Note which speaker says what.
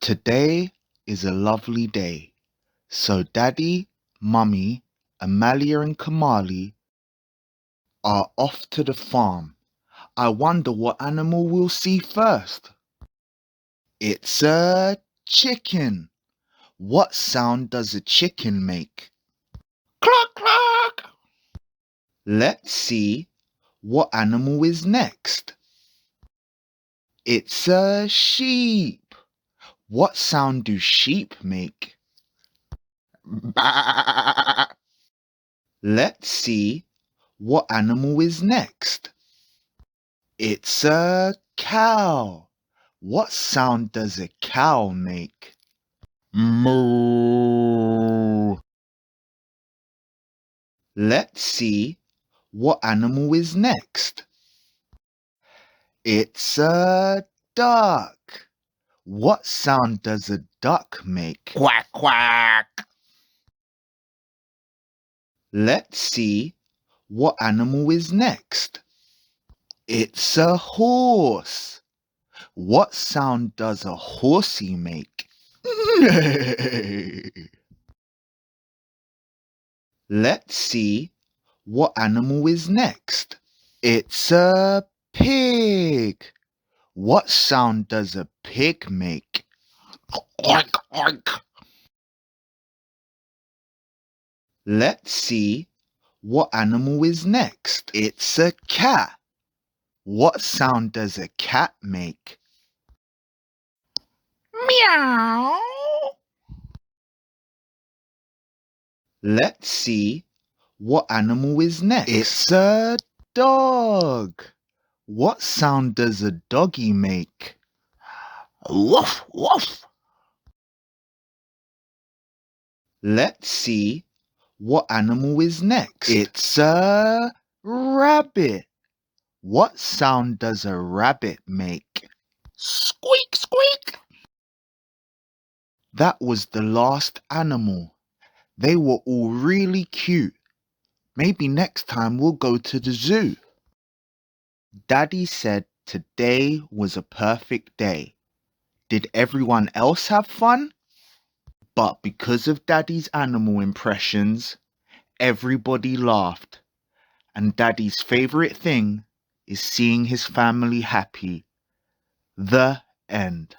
Speaker 1: Today is a lovely day, so Daddy, Mummy, Amalia and Kamali are off to the farm. I wonder what animal we'll see first. It's a chicken. What sound does a chicken make? Cluck, cluck. Let's see what animal is next. It's a sheep. What sound do sheep make? Bah. Let's see what animal is next. It's a cow. What sound does a cow make? Moo. Let's see what animal is next. It's a duck. What sound does a duck make? Quack, quack. Let's see what animal is next. It's a horse. What sound does a horsey make? Let's see what animal is next. It's a pig. What sound does a pig make? Oink, oink. Let's see what animal is next. It's a cat. What sound does a cat make? Meow. Let's see what animal is next. It's a dog. What sound does a doggy make? Woof, woof. Let's see what animal is next. It's a rabbit. What sound does a rabbit make? Squeak, squeak. That was the last animal. They were all really cute. Maybe next time we'll go to the zoo. Daddy said today was a perfect day. Did everyone else have fun? But because of Daddy's animal impressions, everybody laughed. And Daddy's favourite thing is seeing his family happy. The end.